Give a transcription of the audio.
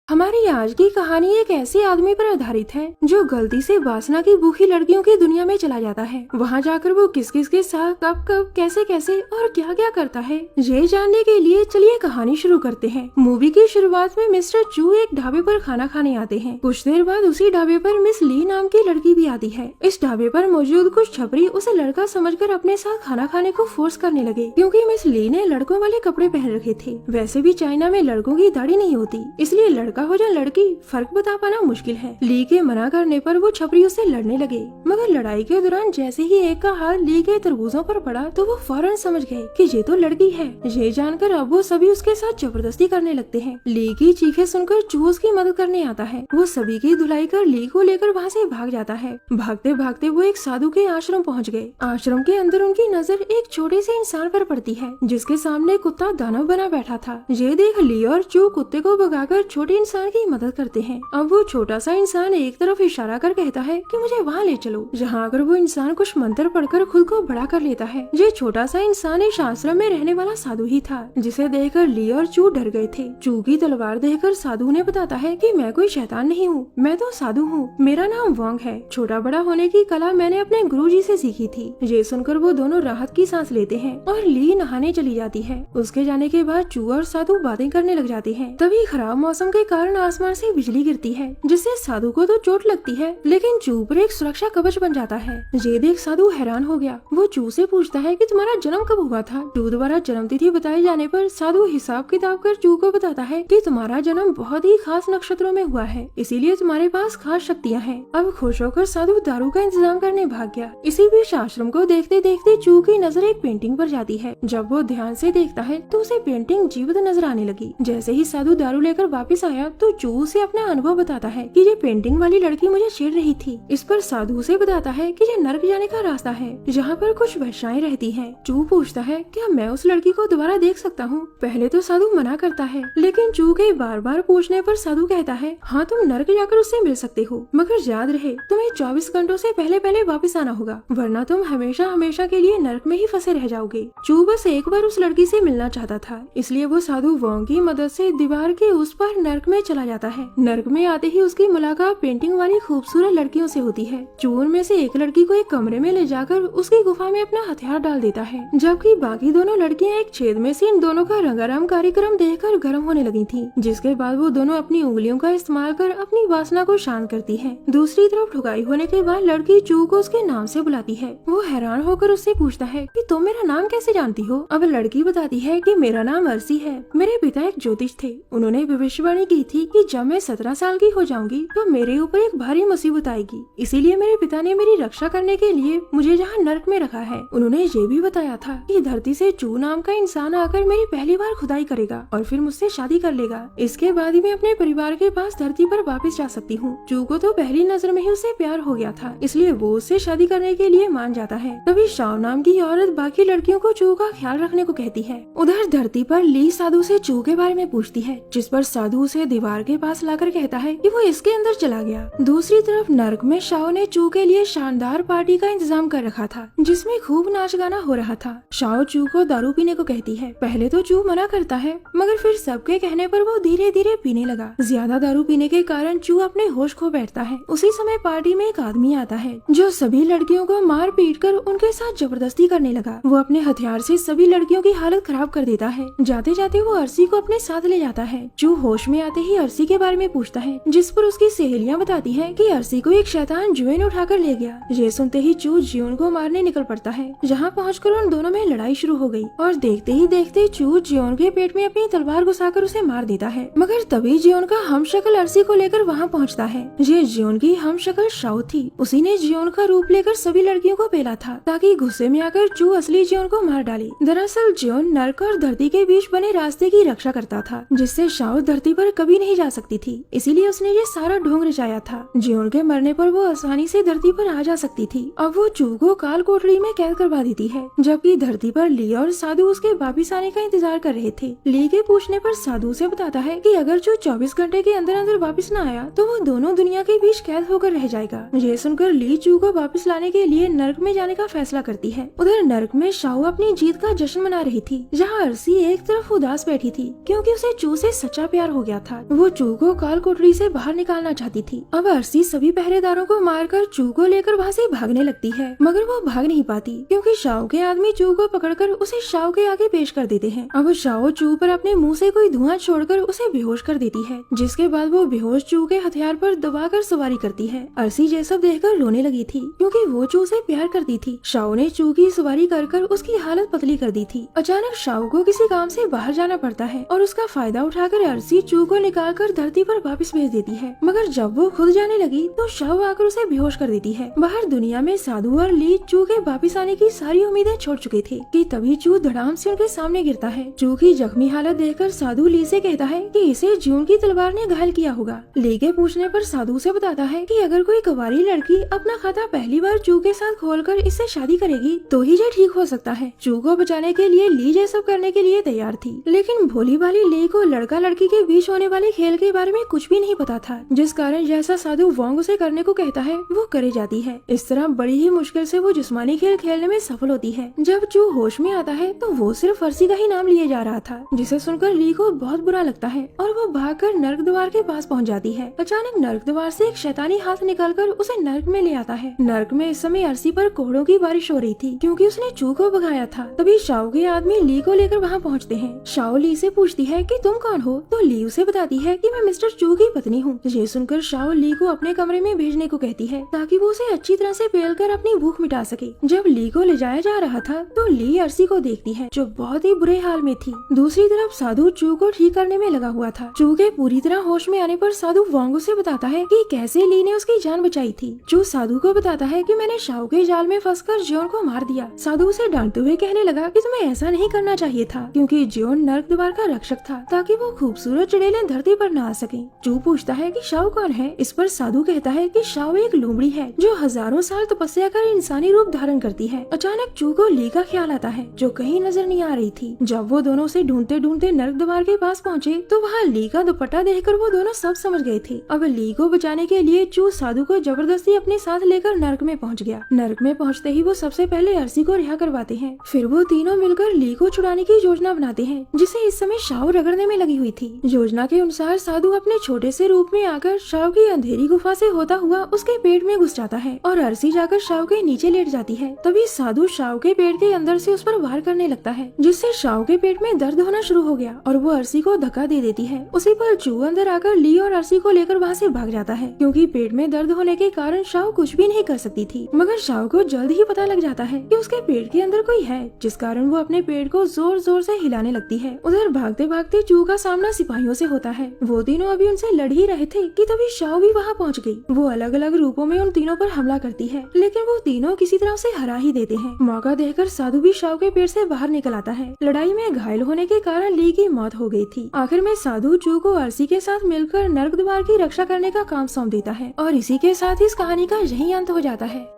हमारी आज की कहानी एक ऐसे आदमी पर आधारित है जो गलती से वासना की भूखी लड़कियों की दुनिया में चला जाता है। वहाँ जाकर वो किस किस के साथ कब कब कैसे कैसे और क्या क्या करता है, ये जानने के लिए चलिए कहानी शुरू करते हैं। मूवी की शुरुआत में मिस्टर चू एक ढाबे पर खाना खाने आते हैं। कुछ देर बाद उसी ढाबे पर मिस ली नाम की लड़की भी आती है। इस ढाबे पर मौजूद कुछ छपरी उसे लड़का समझकर अपने साथ खाना खाने को फोर्स करने लगे, क्योंकि मिस ली ने लड़कों वाले कपड़े पहन रखे थे। वैसे भी चाइना में लड़कों की दाढ़ी नहीं होती, इसलिए लड़का हो या लड़की फर्क बता पाना मुश्किल है। ली के मना करने पर वो छपरी उससे लड़ने लगे, मगर लड़ाई के दौरान जैसे ही एक का हाथ ली के तरबूजों पर पड़ा तो वो फौरन समझ गए कि ये तो लड़की है। ये जानकर अब वो सभी उसके साथ जबरदस्ती करने लगते हैं। ली की चीखें सुनकर चू उसकी मदद करने आता है। वो सभी की धुलाई कर ली को लेकर वहाँ से भाग जाता है। भागते भागते वो एक साधु के आश्रम पहुँच गए। आश्रम के अंदर उनकी नजर एक छोटे से इंसान पर पड़ती है, जिसके सामने कुत्ता दानव बना बैठा था। ये देख ली और चू कुत्ते को भगाकर छोटे इंसान की मदद करते हैं। अब वो छोटा सा इंसान एक तरफ इशारा कर कहता है कि मुझे वहाँ ले चलो, जहाँ अगर वो इंसान कुछ मंत्र पढ़कर खुद को बड़ा कर लेता है। ये छोटा सा इंसान इस आश्रम में रहने वाला साधु ही था, जिसे देखकर ली और चू डर गए थे। चू की तलवार देखकर साधु ने बताता है कि मैं कोई शैतान नहीं हूँ, मैं तो साधु हूँ, मेरा नाम वोंग है। छोटा बड़ा होने की कला मैंने अपने गुरुजी से सीखी थी। ये सुनकर वो दोनों राहत की सांस लेते हैं और ली नहाने चली जाती है। उसके जाने के बाद चू और साधु बातें करने लग जाते हैं। तभी खराब मौसम के कारण आसमान से बिजली गिरती है, जिससे साधु को तो चोट लगती है, लेकिन चू पर एक सुरक्षा कवच बन जाता है। ये देख साधु हैरान हो गया। वो चू से पूछता है कि तुम्हारा जन्म कब हुआ था। चू द्वारा जन्म तिथि बताए जाने पर साधु हिसाब किताब कर चू को बताता है कि तुम्हारा जन्म बहुत ही खास नक्षत्रों में हुआ है, इसीलिए तुम्हारे पास खास शक्तियाँ हैं। अब खुश होकर साधु दारू का इंतजाम करने भाग गया। इसी बीच आश्रम को देखते देखते चू की नजर एक पेंटिंग पर जाती है। जब वो ध्यान से देखता है तो उसे पेंटिंग जीवित नजर आने लगी। जैसे ही साधु दारू लेकर वापस आया तो चू उसे अपना अनुभव बताता है कि ये पेंटिंग वाली लड़की मुझे छेड़ रही थी। इस पर साधु उसे बताता है कि ये नर्क जाने का रास्ता है, जहाँ पर कुछ वैश्याएं रहती हैं। चू पूछता है क्या मैं उस लड़की को दोबारा देख सकता हूँ। पहले तो साधु मना करता है, लेकिन चू के बार बार पूछने पर साधु कहता है हाँ तुम नर्क जाकर उससे मिल सकते हो, मगर याद रहे तुम्हें 24 घंटों से पहले पहले वापस आना होगा, वरना तुम हमेशा हमेशा के लिए नर्क में ही फंसे रह जाओगे। चू बस एक बार उस लड़की से मिलना चाहता था, इसलिए वो साधु वोंग की मदद से दीवार के उस पार नर्क में चला जाता है। नर्क में आते ही उसकी मुलाकात पेंटिंग वाली खूबसूरत लड़कियों से होती है। चूर में से एक लड़की को एक कमरे में ले जाकर उसकी गुफा में अपना हथियार डाल देता है, जबकि बाकी दोनों लड़कियां एक छेद में से इन दोनों का रंगारंग कार्यक्रम देखकर गर्म होने लगी थी, जिसके बाद वो दोनों अपनी उंगलियों का इस्तेमाल कर अपनी वासना को शांत करती है। दूसरी तरफ ठुकाई होने के बाद लड़की चू को उसके नाम से बुलाती है। वो हैरान होकर उससे पूछता है कि तुम मेरा नाम कैसे जानती हो। अब लड़की बताती है कि मेरा नाम अर्सी है, मेरे पिता एक ज्योतिष थे, उन्होंने भविष्यवाणी की थी कि जब मैं 17 साल की हो जाऊंगी तो मेरे ऊपर एक भारी मुसीबत आएगी, इसीलिए मेरे पिता ने मेरी रक्षा करने के लिए मुझे जहाँ नर्क में रखा है। उन्होंने ये भी बताया था कि धरती से चू नाम का इंसान आकर मेरी पहली बार खुदाई करेगा और फिर मुझसे शादी कर लेगा। इसके बाद ही मैं अपने परिवार के पास धरती पर वापस जा सकती हूँ। चू को तो पहली नजर में ही उससे प्यार हो गया था, इसलिए वो उससे शादी करने के लिए मान जाता है। तभी शाओ नाम की औरत बाकी लड़कियों को चू का ख्याल रखने को कहती है। उधर धरती पर ली साधु से चू के बारे में पूछती है, जिस पर साधु उसे दीवार के पास लाकर कहता है कि वो इसके अंदर चला गया। दूसरी तरफ नर्क में शाओ ने चू के लिए शानदार पार्टी का इंतजाम कर रखा था, जिसमें खूब नाच गाना हो रहा था। शाओ चू को दारू पीने को कहती है। पहले तो चू मना करता है, मगर फिर सबके कहने पर वो धीरे धीरे पीने लगा। ज्यादा दारू पीने के कारण चू अपने होश खो बैठता है। उसी समय पार्टी में एक आदमी आता है, जो सभी लड़कियों को मार पीट कर उनके साथ जबरदस्ती करने लगा। वो अपने हथियार से सभी लड़कियों की हालत खराब कर देता है। जाते जाते वो अर्सी को अपने साथ ले जाता है। चू होश में आते ही अर्सी के बारे में पूछता है, जिस पर उसकी सहेलियां बताती हैं कि अर्सी को एक शैतान जुएन उठाकर ले गया। ये सुनते ही चू जियोन को मारने निकल पड़ता है। जहाँ पहुंचकर उन दोनों में लड़ाई शुरू हो गई और देखते ही देखते चू जियोन के पेट में अपनी तलवार घुसाकर उसे मार देता है। मगर तभी जियोन का हमशक्ल अर्सी को लेकर वहाँ पहुँचता है। ये जियोन की हमशक्ल शाओ थी। उसी ने जियोन का रूप लेकर सभी लड़कियों को पेला था, ताकि गुस्से में आकर चू असली जियोन को मार डाले। दरअसल जियोन नर्क और धरती के बीच बने रास्ते की रक्षा करता था, जिससे शाओ धरती पर कभी नहीं जा सकती थी, इसीलिए उसने ये सारा ढोंग रचाया था। जियोन के मरने पर वो आसानी से धरती पर आ जा सकती थी। अब वो चू को काल कोठरी में कैद करवा देती है, जबकि धरती पर ली और साधु उसके वापिस आने का इंतजार कर रहे थे। ली के पूछने पर साधु से बताता है कि अगर चू 24 घंटे के अंदर अंदर वापस न आया तो वो दोनों दुनिया के बीच कैद होकर रह जाएगा। ये सुनकर ली चू को वापस लाने के लिए नर्क में जाने का फैसला करती है। उधर नर्क में शाओ अपनी जीत का जश्न मना रही थी, जहाँ अर्सी एक तरफ उदास बैठी थी, क्योंकि उसे चू से सच्चा प्यार हो गया था। था। वो चू को काल कोठरी से बाहर निकालना चाहती थी। अब अर्सी सभी पहरेदारों को मारकर चू को लेकर वहाँ से भागने लगती है, मगर वो भाग नहीं पाती क्योंकि शाओ के आदमी चू को पकड़कर उसे शाओ के आगे पेश कर देते हैं। अब शाओ चू पर अपने मुंह से कोई धुआं छोड़कर उसे बेहोश कर देती है, जिसके बाद वो बेहोश चू के हथियार पर दबाकर सवारी करती है। अर्सी ये सब देखकर रोने लगी थी क्योंकि वो चू से प्यार करती थी। शाओ ने चू की सवारी कर उसकी हालत पतली कर दी थी। अचानक शाओ को किसी काम से बाहर जाना पड़ता है और उसका फायदा उठाकर अर्सी चू को निकालकर धरती पर वापस भेज देती है, मगर जब वो खुद जाने लगी तो शाओ आकर उसे बेहोश कर देती है। बाहर दुनिया में साधु और ली चू के वापिस आने की सारी उम्मीदें छोड़ चुके थे कि तभी चू धड़ाम से उनके सामने गिरता है। चू की जख्मी हालत देखकर साधु ली से कहता है कि इसे ज्यून की तलवार ने घायल किया होगा। ली के पूछने पर साधु से बताता है कि अगर कोई कुंवारी लड़की अपना खाता पहली बार चू के साथ खोलकर इससे शादी करेगी तो ही ये ठीक हो सकता है। चू को बचाने के लिए ली ये सब करने के लिए तैयार थी, लेकिन भोली भाली ली को लड़का लड़की के बीच होने वाले खेल के बारे में कुछ भी नहीं पता था, जिस कारण जैसा साधु वोंग उसे करने को कहता है वो करे जाती है। इस तरह बड़ी ही मुश्किल से वो जिस्मानी खेल खेलने में सफल होती है। जब चू होश में आता है तो वो सिर्फ अर्सी का ही नाम लिए जा रहा था, जिसे सुनकर ली को बहुत बुरा लगता है और वो भागकर नर्क द्वार के पास पहुंच जाती है। अचानक नर्क द्वार से एक शैतानी हाथ निकलकर उसे नर्क में ले आता है। नर्क में इस समय अर्सी पर कोहड़ों की बारिश हो रही थी क्योंकि उसने चू को भगाया था। तभी शाओ के आदमी ली को लेकर वहाँ पहुँचते हैं। शाओ ली से पूछती है कि तुम कौन हो, तो ली उसे बताती है कि मैं मिस्टर चू की पत्नी हूँ। ये सुनकर शाओ ली को अपने कमरे में भेजने को कहती है ताकि वो उसे अच्छी तरह से पेलकर अपनी भूख मिटा सके। जब ली को ले जाया जा रहा था तो ली अर्सी को देखती है जो बहुत ही बुरे हाल में थी। दूसरी तरफ साधु चू को ठीक करने में लगा हुआ था। चू के पूरी तरह होश में आने पर साधु वोंग उसे बताता है कि कैसे ली ने उसकी जान बचाई थी। चू साधु को बताता है कि मैंने शाओ के जाल में फंसकर जियोन को मार दिया। साधु उसे डांटते हुए कहने लगा कि तुम्हें ऐसा नहीं करना चाहिए था क्योंकि जियोन नर्क द्वार का रक्षक था ताकि वो खूबसूरत चुड़ैलें धरती पर न आ सके। चू पूछता है कि शाओ कौन है। इस पर साधु कहता है कि शाओ एक लोमड़ी है जो हजारों साल तपस्या कर इंसानी रूप धारण करती है। अचानक चू को ली का ख्याल आता है जो कहीं नजर नहीं आ रही थी। जब वो दोनों से ढूंढते ढूंढते नर्क द्वार के पास पहुँचे तो वहाँ ली का दुपट्टा देखकर वो दोनों सब समझ गए थे। अब ली को बचाने के लिए चू साधु को जबरदस्ती अपने साथ लेकर नर्क में पहुँच गया। नर्क में पहुँचते ही वो सबसे पहले अर्सी को रिहा करवाते हैं। फिर वो तीनों मिलकर ली को छुड़ाने की योजना बनाते हैं जिसे इस समय शाओ रगड़ने में लगी हुई थी। योजना के अनुसार साधु अपने छोटे से रूप में आकर शाओ की अंधेरी गुफा से होता हुआ उसके पेट में घुस जाता है और अर्सी जाकर शाओ के नीचे लेट जाती है। तभी साधु शाओ के पेट के अंदर से उस पर वार करने लगता है जिससे शाओ के पेट में दर्द होना शुरू हो गया और वो अर्सी को धक्का दे देती है। उसी पर चू अंदर आकर ली और अर्सी को लेकर वहाँ से भाग जाता है क्योंकि पेट में दर्द होने के कारण शाओ कुछ भी नहीं कर सकती थी। मगर शाओ को जल्द ही पता लग जाता है कि उसके पेट के अंदर कोई है, जिस कारण वो अपने पेट को जोर जोर से हिलाने लगती है। उधर भागते भागते चू का सामना सिपाहियों से होता है। वो तीनों अभी उनसे लड़ ही रहे थे कि तभी शाओ भी वहाँ पहुँच गई। वो अलग अलग रूपों में उन तीनों पर हमला करती है, लेकिन वो तीनों किसी तरह से हरा ही देते हैं। मौका देखकर साधु भी शाओ के पेट से बाहर निकल आता है। लड़ाई में घायल होने के कारण ली की मौत हो गई थी। आखिर में साधु चू को अर्सी के साथ मिलकर नर्क द्वार की रक्षा करने का काम सौंप देता है और इसी के साथ इस कहानी का यही अंत हो जाता है।